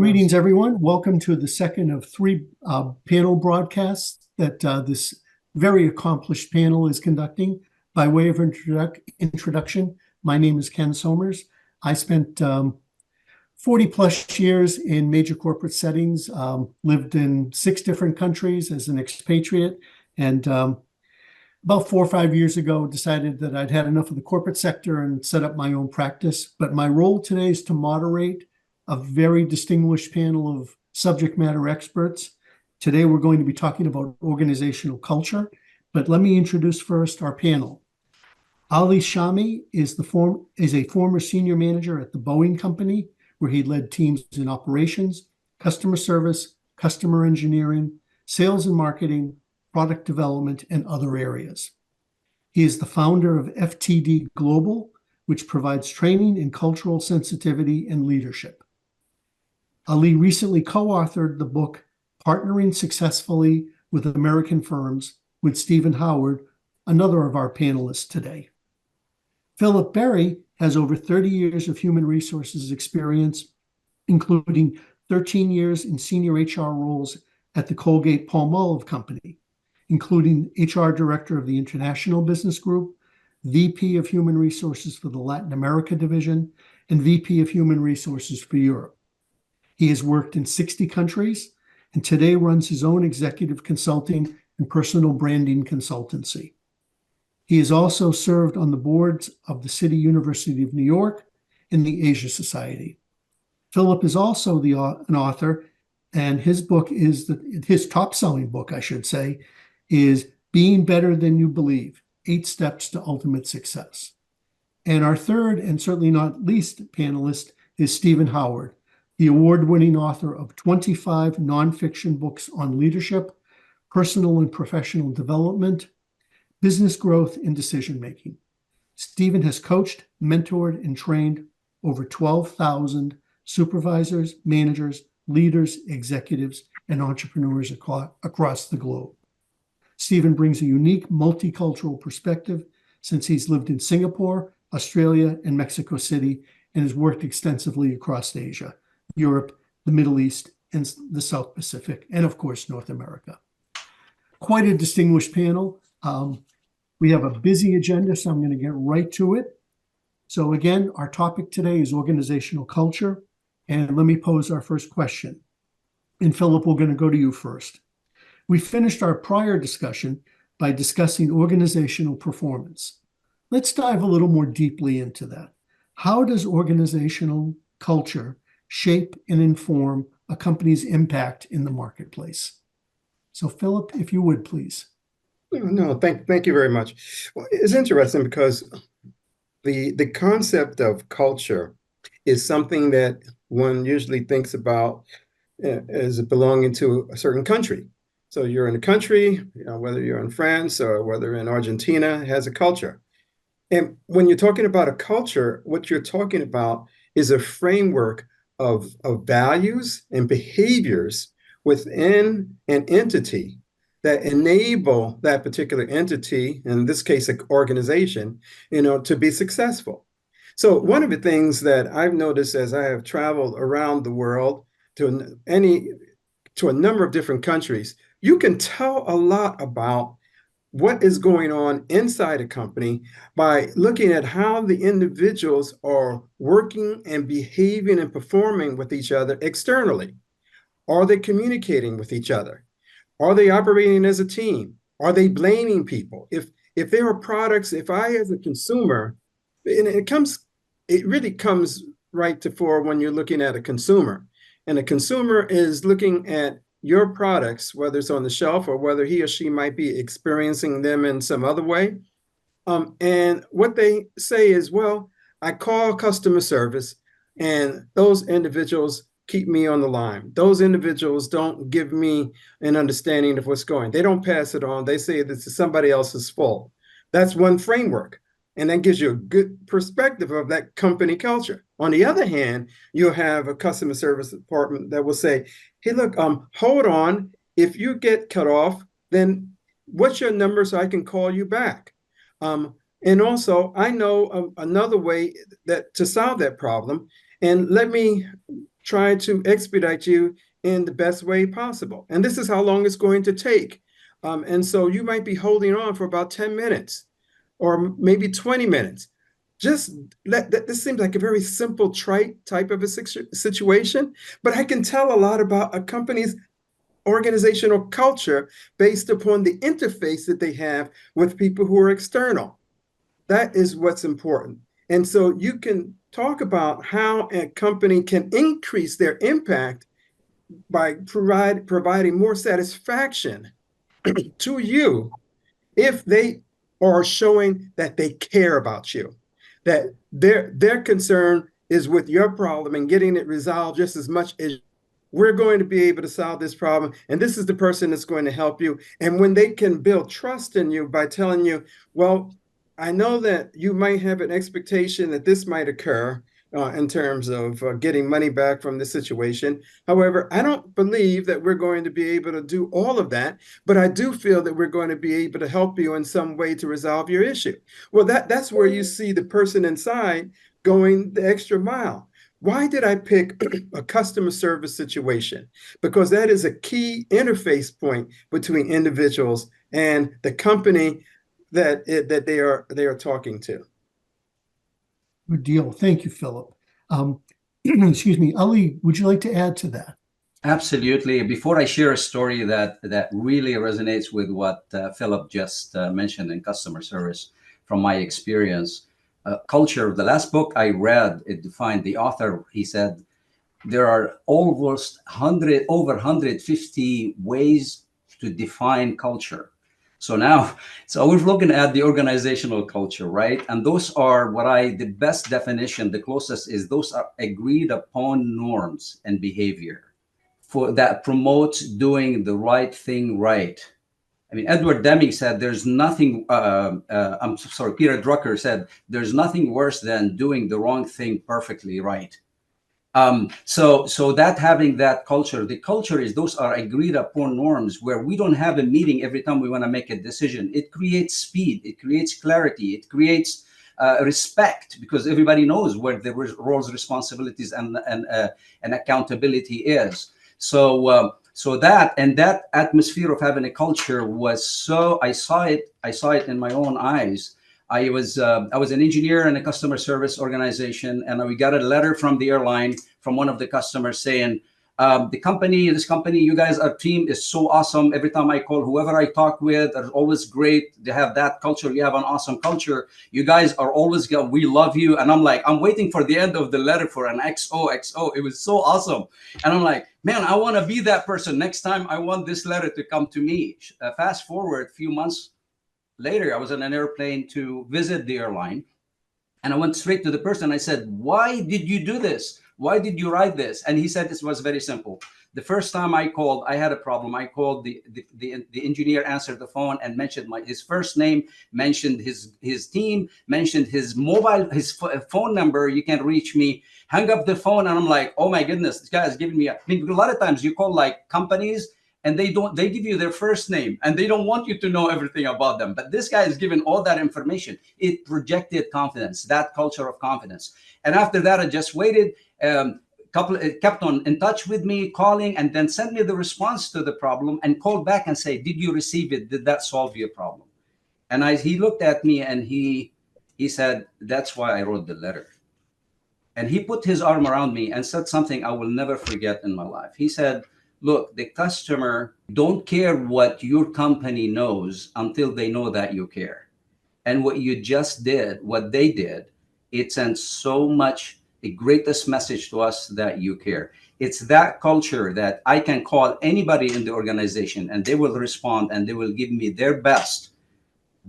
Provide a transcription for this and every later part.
Greetings, everyone. Welcome to the second of three panel broadcasts that this very accomplished panel is conducting. By way of introduction, my name is Ken Somers. I spent 40 plus years in major corporate settings, lived in 6 different countries as an expatriate, and about 4 or 5 years ago decided that I'd had enough of the corporate sector and set up my own practice. But my role today is to moderate a very distinguished panel of subject matter experts. Today, we're going to be talking about organizational culture, but let me introduce first our panel. Ali Shami is a former senior manager at the Boeing Company, where he led teams in operations, customer service, customer engineering, sales and marketing, product development, and other areas. He is the founder of FTD Global, which provides training in cultural sensitivity and leadership. Ali recently co-authored the book, Partnering Successfully with American Firms, with Stephen Howard, another of our panelists today. Philip Berry has over 30 years of human resources experience, including 13 years in senior HR roles at the Colgate-Palmolive Company, including HR Director of the International Business Group, VP of Human Resources for the Latin America Division, and VP of Human Resources for Europe. He has worked in 60 countries and today runs his own executive consulting and personal branding consultancy. He has also served on the boards of the City University of New York and the Asia Society. Philip is also an author, and his book is his top-selling book, I should say, is Being Better Than You Believe, 8 Steps to Ultimate Success. And our third, and certainly not least panelist, is Stephen Howard, the award-winning author of 25 nonfiction books on leadership, personal and professional development, business growth, and decision-making. Stephen has coached, mentored, and trained over 12,000 supervisors, managers, leaders, executives, and entrepreneurs across the globe. Stephen brings a unique multicultural perspective since he's lived in Singapore, Australia, and Mexico City, and has worked extensively across Asia, Europe, the Middle East, and the South Pacific, and of course, North America. Quite a distinguished panel. We have a busy agenda, so I'm going to get right to it. So again, our topic today is organizational culture. And let me pose our first question. And Philip, we're going to go to you first. We finished our prior discussion by discussing organizational performance. Let's dive a little more deeply into that. How does organizational culture shape and inform a company's impact in the marketplace? So Philip, if you would, please. No, thank you very much. Well, it's interesting because the concept of culture is something that one usually thinks about as belonging to a certain country. So you're in a country, whether you're in France or whether in Argentina, has a culture. And when you're talking about a culture, what you're talking about is a framework of values and behaviors within an entity that enable that particular entity, in this case, an organization, to be successful. So one of the things that I've noticed as I have traveled around the world to a number of different countries, you can tell a lot about what is going on inside a company by looking at how the individuals are working and behaving and performing with each other externally. Are they communicating with each other? Are they operating as a team? Are they blaming people? If there are products, if I as a consumer, and it really comes right to fore when you're looking at a consumer, and a consumer is looking at your products, whether it's on the shelf or whether he or she might be experiencing them in some other way. And what they say is, well, I call customer service and those individuals keep me on the line. Those individuals don't give me an understanding of what's going. They don't pass it on. They say this is somebody else's fault. That's one framework. And that gives you a good perspective of that company culture. On the other hand, you'll have a customer service department that will say, hey, look, hold on. If you get cut off, then what's your number so I can call you back? And also, I know another way that to solve that problem. And let me try to expedite you in the best way possible. And this is how long it's going to take. And so you might be holding on for about 10 minutes or maybe 20 minutes. Just this seems like a very simple, trite type of a situation, but I can tell a lot about a company's organizational culture based upon the interface that they have with people who are external. That is what's important. And so you can talk about how a company can increase their impact by providing more satisfaction to you if they are showing that they care about you, that their concern is with your problem and getting it resolved just as much as we're going to be able to solve this problem. And this is the person that's going to help you. And when they can build trust in you by telling you, well, I know that you might have an expectation that this might occur in terms of getting money back from this situation. However, I don't believe that we're going to be able to do all of that, but I do feel that we're going to be able to help you in some way to resolve your issue. Well, that's where you see the person inside going the extra mile. Why did I pick a customer service situation? Because that is a key interface point between individuals and the company that they are talking to. Good deal. Thank you, Philip. Excuse me, Ali, would you like to add to that? Absolutely. Before I share a story that really resonates with what Philip just mentioned in customer service from my experience, culture, the last book I read, it defined the author, he said, there are almost over 150 ways to define culture. So now, we're looking at the organizational culture, right? And those are the best definition, the closest is those are agreed upon norms and behavior that promotes doing the right thing right. I mean, Edward Deming said there's nothing, I'm sorry, Peter Drucker said, there's nothing worse than doing the wrong thing perfectly right. So that having that culture, the culture is those are agreed upon norms where we don't have a meeting every time we want to make a decision. It creates speed, it creates clarity, it creates respect because everybody knows where the roles, responsibilities, and accountability is. So that atmosphere of having a culture was so, I saw it in my own eyes. I was an engineer in a customer service organization, and we got a letter from the airline from one of the customers saying, this company, you guys, our team is so awesome. Every time I call, whoever I talk with, are always great. They have that culture. You have an awesome culture. You guys are always good. We love you. And I'm like, I'm waiting for the end of the letter for an XOXO. It was so awesome. And I'm like, man, I want to be that person. Next time I want this letter to come to me. Fast forward a few months later, I was on an airplane to visit the airline. And I went straight to the person. I said, why did you do this? Why did you write this? And he said, this was very simple. The first time I called, I had a problem. I called the engineer, answered the phone and mentioned his first name, mentioned his team, mentioned his phone number. You can reach me. Hung up the phone. And I'm like, oh my goodness, this guy is giving me a lot of times you call like companies and they give you their first name and they don't want you to know everything about them. But this guy is given all that information. It projected confidence, that culture of confidence. And after that, I just waited. Kept on in touch with me, calling, and then sent me the response to the problem and called back and say, did you receive it? Did that solve your problem? And he looked at me and he said, that's why I wrote the letter. And he put his arm around me and said something I will never forget in my life. He said, look, the customer don't care what your company knows until they know that you care. And what you just did, what they did, it sends so much the greatest message to us that you care. It's that culture that I can call anybody in the organization and they will respond and they will give me their best.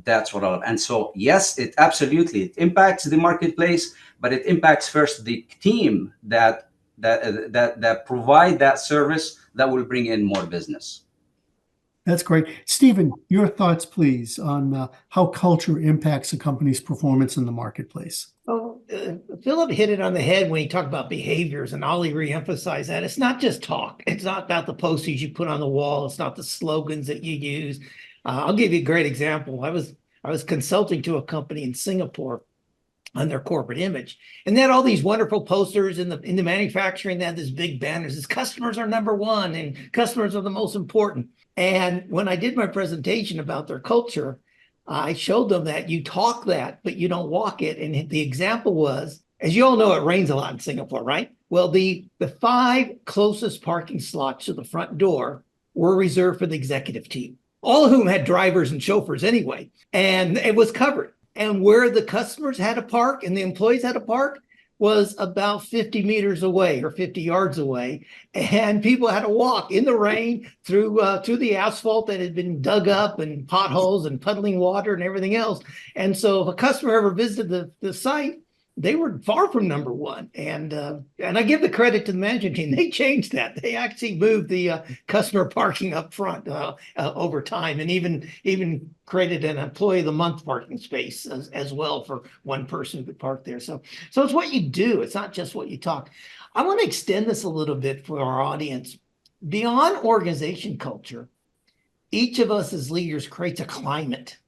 That's what I love. And so, yes, it absolutely impacts the marketplace, but it impacts first the team that provide that service that will bring in more business. That's great. Stephen, your thoughts, please, on how culture impacts a company's performance in the marketplace. Oh, Philip hit it on the head when he talked about behaviors, and Ollie reemphasized that. It's not just talk. It's not about the posters you put on the wall. It's not the slogans that you use. I'll give you a great example. I was consulting to a company in Singapore, on their corporate image. And they had all these wonderful posters in the manufacturing. They had this big banners. This customers are number one and customers are the most important. And when I did my presentation about their culture, I showed them that you talk that, but you don't walk it. And the example was, as you all know, it rains a lot in Singapore, right? Well, the 5 closest parking slots to the front door were reserved for the executive team, all of whom had drivers and chauffeurs anyway. And it was covered. And where the customers had to park and the employees had to park was about 50 meters away or 50 yards away. And people had to walk in the rain through the asphalt that had been dug up and potholes and puddling water and everything else. And so if a customer ever visited the site, they were far from number one. And I give the credit to the management team. They changed that. They actually moved the customer parking up front over time, and even created an employee of the month parking space as well for one person who could park there. So it's what you do. It's not just what you talk. I want to extend this a little bit for our audience. Beyond organization culture, each of us as leaders creates a climate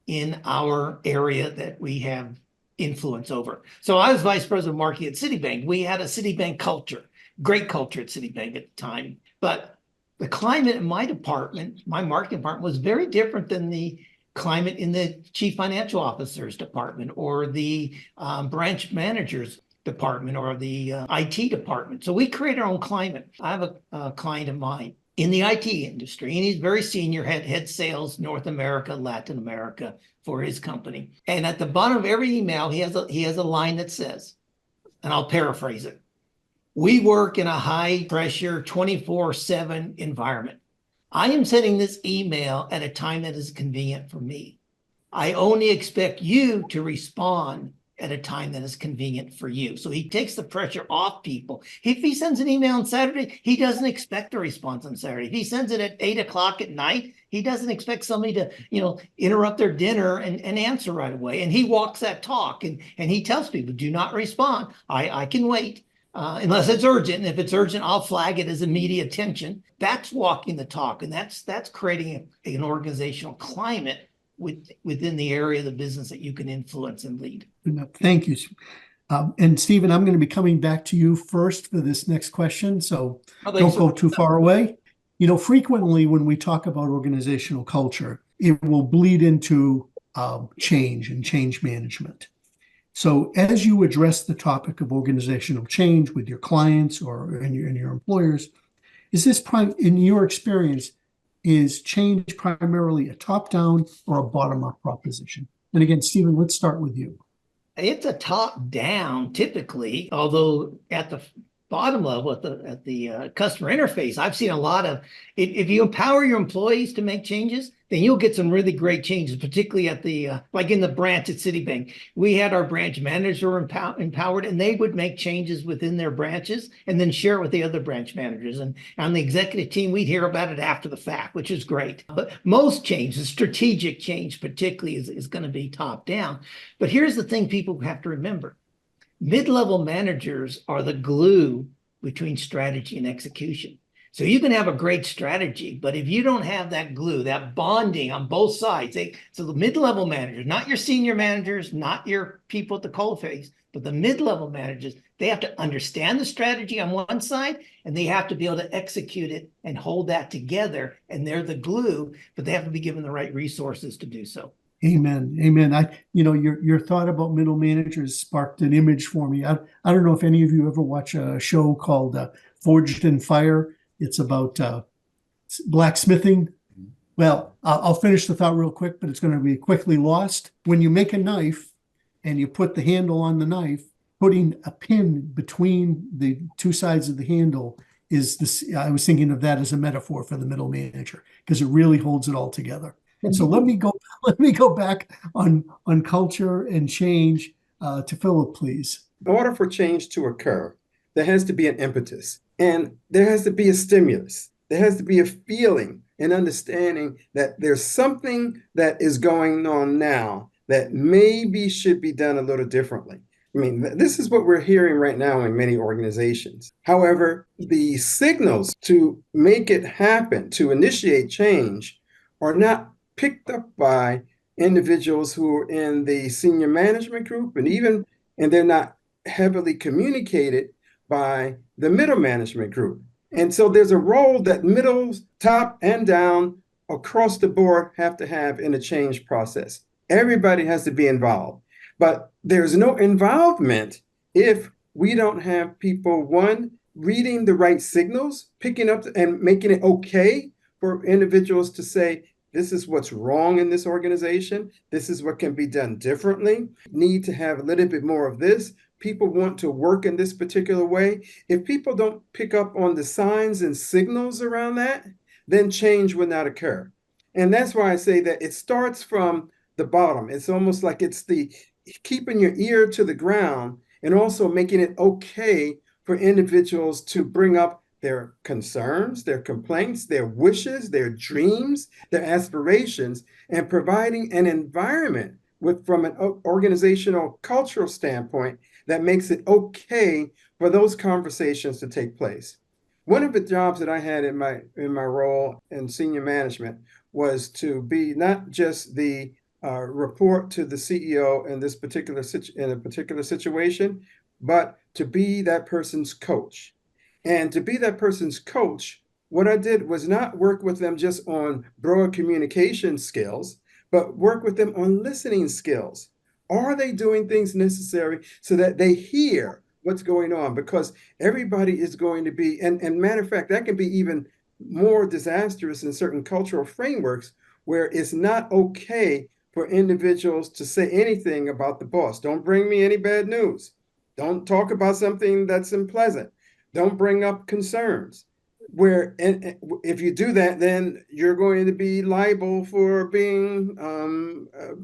in our area that we have influence over. So I was vice president of marketing at Citibank. We had a Citibank culture, great culture at Citibank at the time. But the climate in my department, my marketing department, was very different than the climate in the chief financial officer's department or the branch manager's department or the IT department. So we create our own climate. I have a client of mine in the IT industry, and he's very senior, head sales, North America, Latin America for his company. And at the bottom of every email, he has a line that says, and I'll paraphrase it, "We work in a high pressure 24/7 environment. I am sending this email at a time that is convenient for me. I only expect you to respond at a time that is convenient for you." So he takes the pressure off people. If he sends an email on Saturday, he doesn't expect a response on Saturday. If he sends it at 8 o'clock at night, he doesn't expect somebody to, interrupt their dinner and answer right away. And he walks that talk and he tells people, do not respond. I can wait unless it's urgent. And if it's urgent, I'll flag it as immediate attention. That's walking the talk. And that's creating an organizational climate within the area of the business that you can influence and lead. Thank you. And Stephen, I'm going to be coming back to you first for this next question, so don't go too far away. Frequently when we talk about organizational culture, it will bleed into change and change management. So as you address the topic of organizational change with your clients or in your employers, is this in your experience, is change primarily a top-down or a bottom-up proposition? And again, Stephen, let's start with you. It's a top-down typically, although at the bottom level, at the customer interface, I've seen a lot of, if you empower your employees to make changes, then you'll get some really great changes, particularly at the, like in the branch at Citibank. We had our branch managers were empowered, and they would make changes within their branches and then share it with the other branch managers. And on the executive team, we'd hear about it after the fact, which is great. But most change, the strategic change particularly, is going to be top down. But here's the thing people have to remember. Mid-level managers are the glue between strategy and execution. So you can have a great strategy, but if you don't have that glue, that bonding on both sides, so the mid-level managers, not your senior managers, not your people at the coalface, but the mid-level managers, they have to understand the strategy on one side, and they have to be able to execute it and hold that together. And they're the glue, but they have to be given the right resources to do so. Amen. Amen. Your thought about middle managers sparked an image for me. I don't know if any of you ever watch a show called Forged in Fire. It's about blacksmithing. Well, I'll finish the thought real quick, but it's going to be quickly lost. When you make a knife and you put the handle on the knife, putting a pin between the two sides of the handle is this. I was thinking of that as a metaphor for the middle manager because it really holds it all together. And so let me go back on culture and change to Philip, please. In order for change to occur, there has to be an impetus, and there has to be a stimulus. There has to be a feeling and understanding that there's something that is going on now that maybe should be done a little differently. I mean, this is what we're hearing right now in many organizations. However, the signals to make it happen, to initiate change, are not picked up by individuals who are in the senior management group and even and they're not heavily communicated by the middle management group. And so there's a role that middle, top, and down across the board have to have in a change process. Everybody has to be involved. But there's no involvement if we don't have people, one, reading the right signals, picking up and making it okay for individuals to say, this is what's wrong in this organization. This is what can be done differently. Need to have a little bit more of this. People want to work in this particular way. If people don't pick up on the signs and signals around that, then change will not occur. And that's why I say that it starts from the bottom. It's almost like it's the keeping your ear to the ground and also making it okay for individuals to bring up their concerns, their complaints, their wishes, their dreams, their aspirations, and providing an environment from an organizational cultural standpoint that makes it okay for those conversations to take place. One of the jobs that I had in my role in senior management was to be not just the report to the CEO in a particular situation, but to be that person's coach. And to be that person's coach, what I did was not work with them just on broad communication skills, but work with them on listening skills. Are they doing things necessary so that they hear what's going on? Because everybody is going to be, and matter of fact, that can be even more disastrous in certain cultural frameworks where it's not okay for individuals to say anything about the boss. Don't bring me any bad news. Don't talk about something that's unpleasant. Don't bring up concerns. Where if you do that, then you're going to be liable for being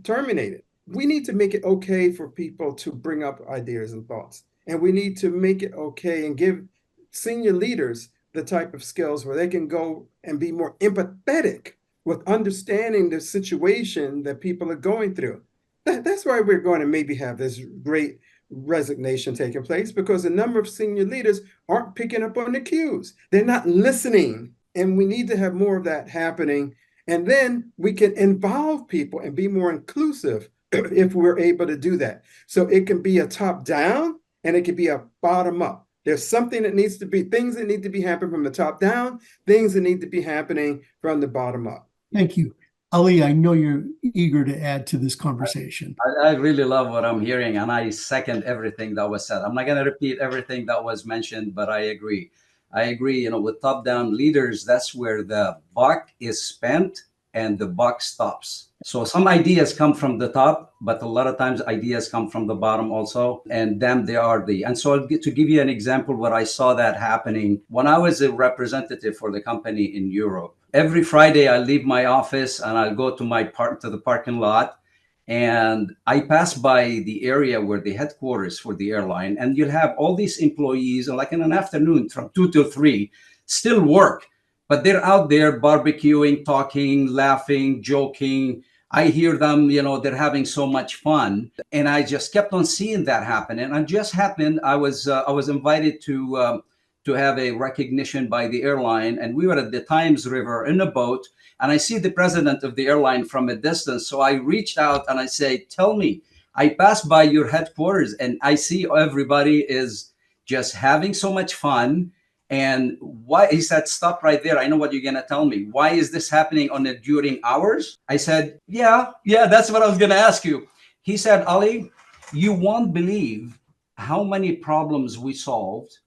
terminated. We need to make it okay for people to bring up ideas and thoughts. And we need to make it okay and give senior leaders the type of skills where they can go and be more empathetic with understanding the situation that people are going through. That's why we're going to maybe have this great resignation taking place, because a number of senior leaders aren't picking up on the cues. They're not listening. And we need to have more of that happening. And then we can involve people and be more inclusive if we're able to do that. So it can be a top down and it can be a bottom up. There's something that needs to be, things that need to be happening from the top down, things that need to be happening from the bottom up. Thank you. Ali, I know you're eager to add to this conversation. I really love what I'm hearing, and I second everything that was said. I'm not going to repeat everything that was mentioned, but I agree. With top-down leaders, that's where the buck is spent and the buck stops. So some ideas come from the top, but a lot of times ideas come from the bottom also. And then they are and so to give you an example where I saw that happening, when I was a representative for the company in Europe, every Friday I leave my office and I'll go to the parking lot, and I pass by the area where the headquarters for the airline, and you'll have all these employees, like in an afternoon from 2 to 3, still work, but they're out there barbecuing, talking, laughing, joking. I hear them, they're having so much fun. And I just kept on seeing that happen. And it just happened, I was invited to have a recognition by the airline. And we were at the Thames River in a boat. And I see the president of the airline from a distance. So I reached out and I say, tell me, I passed by your headquarters and I see everybody is just having so much fun. And why? He said, stop right there. I know what you're going to tell me. Why is this happening during hours? I said, yeah, that's what I was going to ask you. He said, Ali, you won't believe how many problems we solved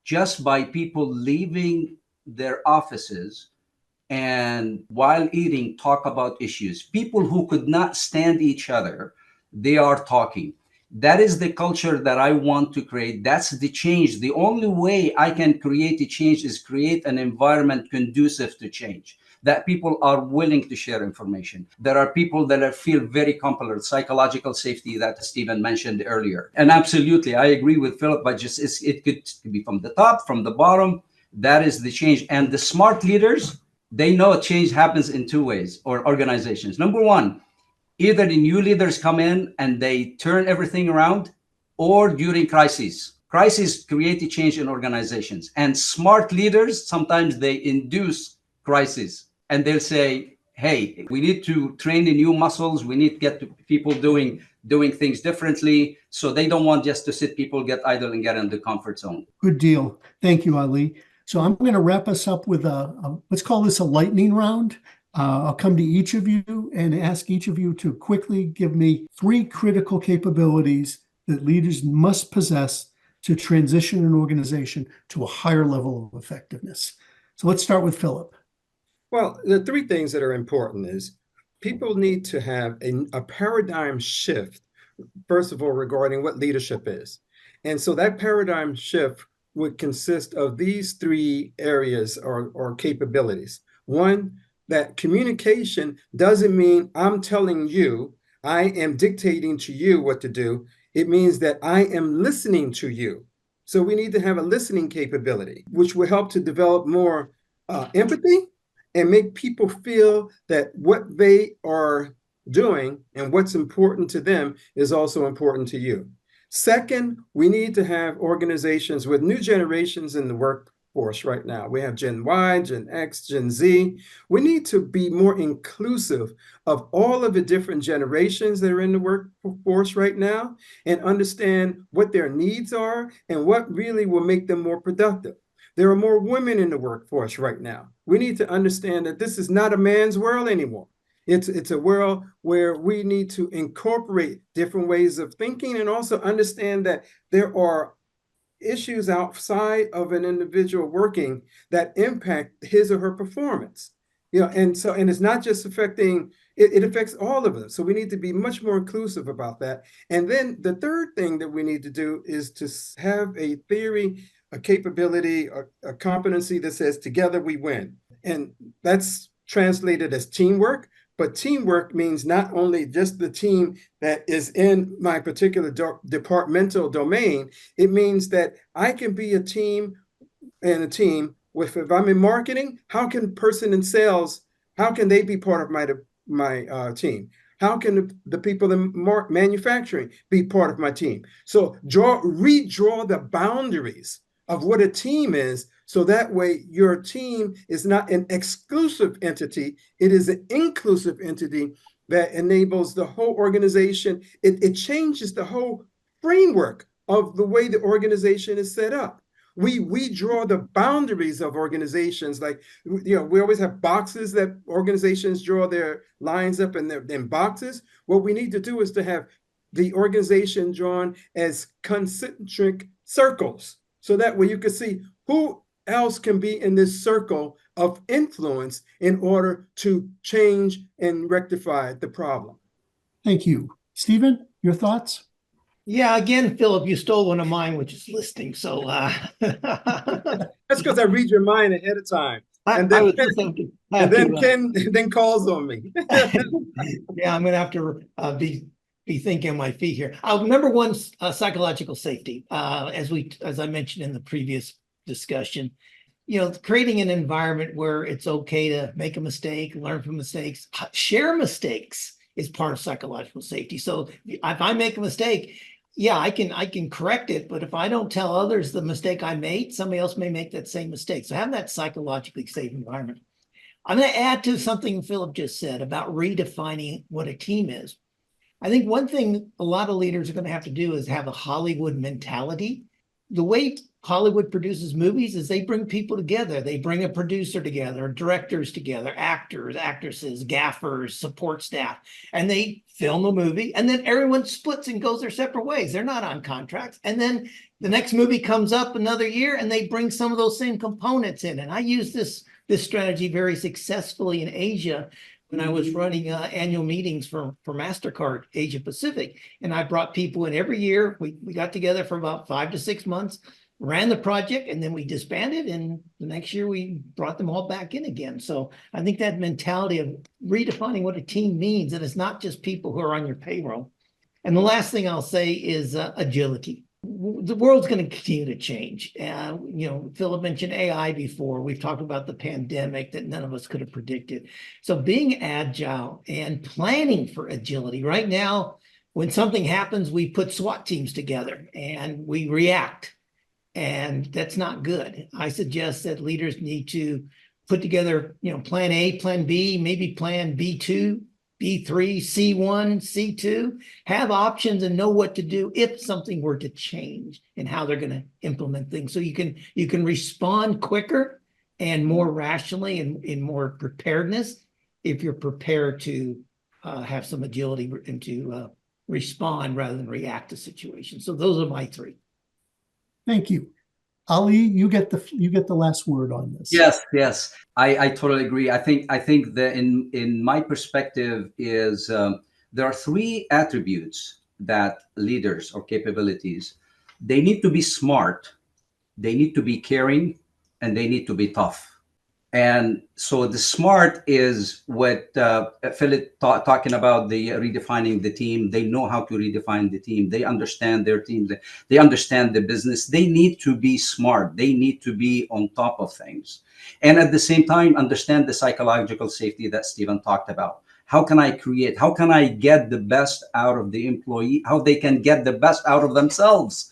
just by people leaving their offices and while eating, talk about issues. People who could not stand each other, they are talking. That is the culture that I want to create. That's the change. The only way I can create a change is create an environment conducive to change, that people are willing to share information. There are people that feel very compelled, psychological safety that Stephen mentioned earlier. And absolutely, I agree with Philip, but it could be from the top, from the bottom. That is the change. And the smart leaders, they know change happens in 2 ways, or organizations. Number one, either the new leaders come in and they turn everything around, or during crises. Crises create a change in organizations. And smart leaders, sometimes they induce crises. And they'll say, hey, we need to train the new muscles. We need to get to people doing things differently. So they don't want just to sit people get idle and get in the comfort zone. Good deal. Thank you, Ali. So I'm going to wrap us up with let's call this a lightning round. I'll come to each of you and ask each of you to quickly give me 3 critical capabilities that leaders must possess to transition an organization to a higher level of effectiveness. So let's start with Philip. Well, the 3 things that are important is people need to have a paradigm shift, first of all, regarding what leadership is. And so that paradigm shift would consist of these 3 areas or capabilities. One, that communication doesn't mean I'm telling you, I am dictating to you what to do. It means that I am listening to you. So we need to have a listening capability, which will help to develop more empathy and make people feel that what they are doing and what's important to them is also important to you. Second, we need to have organizations with new generations in the workforce right now. We have Gen Y, Gen X, Gen Z. We need to be more inclusive of all of the different generations that are in the workforce right now and understand what their needs are and what really will make them more productive. There are more women in the workforce right now. We need to understand that this is not a man's world anymore. It's a world where we need to incorporate different ways of thinking and also understand that there are issues outside of an individual working that impact his or her performance. And it's not just affecting, it affects all of us. So we need to be much more inclusive about that. And then the third thing that we need to do is to have a theory, a capability, a competency that says together we win. And that's translated as teamwork. But teamwork means not only just the team that is in my particular departmental domain, it means that I can be a team and a team with, if I'm in marketing, how can person in sales, how can they be part of my team? How can the people in manufacturing be part of my team? So redraw the boundaries of what a team is, so that way your team is not an exclusive entity, it is an inclusive entity that enables the whole organization. It changes the whole framework of the way the organization is set up. We draw the boundaries of organizations. Like, we always have boxes that organizations draw their lines up in boxes. What we need to do is to have the organization drawn as concentric circles. So that way you can see who else can be in this circle of influence in order to change and rectify the problem. Thank you. Stephen, your thoughts? Yeah, again, Philip, you stole one of mine, which is listening. So that's because I read your mind ahead of time. And then Ken calls on me. Yeah, I'm going to have to be thinking on my feet here. Number one, psychological safety. As I mentioned in the previous discussion, creating an environment where it's okay to make a mistake, learn from mistakes, share mistakes is part of psychological safety. So if I make a mistake, yeah, I can correct it, but if I don't tell others the mistake I made, somebody else may make that same mistake. So have that psychologically safe environment. I'm going to add to something Philip just said about redefining what a team is. I think one thing a lot of leaders are going to have to do is have a Hollywood mentality. The way Hollywood produces movies is they bring people together. They bring a producer together, directors together, actors, actresses, gaffers, support staff, and they film a movie, and then everyone splits and goes their separate ways. They're not on contracts. And then the next movie comes up another year, and they bring some of those same components in. And I use this strategy very successfully in Asia when I was running annual meetings for MasterCard Asia Pacific. And I brought people in every year. We got together for about 5 to 6 months, ran the project, and then we disbanded. And the next year we brought them all back in again. So I think that mentality of redefining what a team means, and it's not just people who are on your payroll. And the last thing I'll say is agility. The world's going to continue to change. Philip mentioned AI before. We've talked about the pandemic that none of us could have predicted. So being agile and planning for agility. Right now, when something happens, we put SWAT teams together and we react. And that's not good. I suggest that leaders need to put together, plan A, plan B, maybe plan B2, B3, C1, C2, have options and know what to do if something were to change and how they're going to implement things. So you can respond quicker and more rationally and in more preparedness if you're prepared to have some agility and to respond rather than react to situations. So those are my three. Thank you. Ali, you get the last word on this. Yes. I totally agree. I think that in my perspective is there are three attributes that leaders or capabilities. They need to be smart, they need to be caring, and they need to be tough. And so the smart is what Philip talking about, the redefining the team. They know how to redefine the team. They understand their team. They understand the business. They need to be smart. They need to be on top of things. And at the same time, understand the psychological safety that Stephen talked about. How can I get the best out of the employee? How they can get the best out of themselves?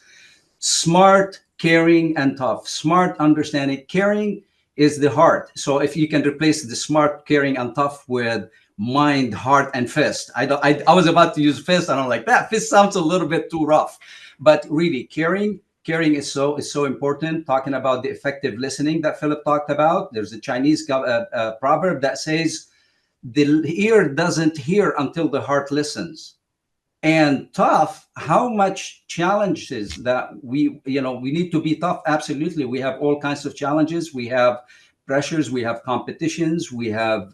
Smart, caring, and tough. Smart, understanding, caring is the heart. So if you can replace the smart, caring, and tough with mind, heart, and fist. I was about to use fist, and I'm like, that fist sounds a little bit too rough. But really, caring is so important. Talking about the effective listening that Philip talked about. There's a Chinese proverb that says, the ear doesn't hear until the heart listens. And tough, how much challenges that we need to be tough. Absolutely. We have all kinds of challenges. We have pressures, we have competitions, we have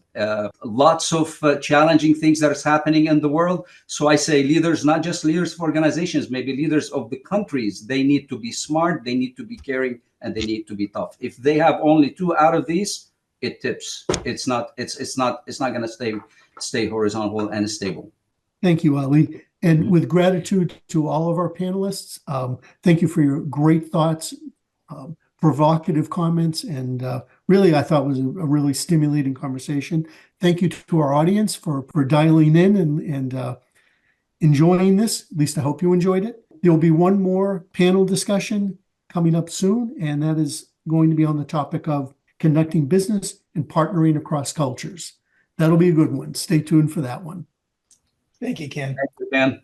lots of challenging things that is happening in the world. So I say leaders, not just leaders of organizations, maybe leaders of the countries, they need to be smart, they need to be caring, and they need to be tough. If they have only two out of these, it tips. It's not going to stay horizontal and stable. Thank you, Ali. And with gratitude to all of our panelists, thank you for your great thoughts, provocative comments, and really, I thought was a really stimulating conversation. Thank you to our audience for dialing in and enjoying this. At least I hope you enjoyed it. There will be one more panel discussion coming up soon, and that is going to be on the topic of conducting business and partnering across cultures. That'll be a good one. Stay tuned for that one. Thank you, Ken. Thank you, Ken.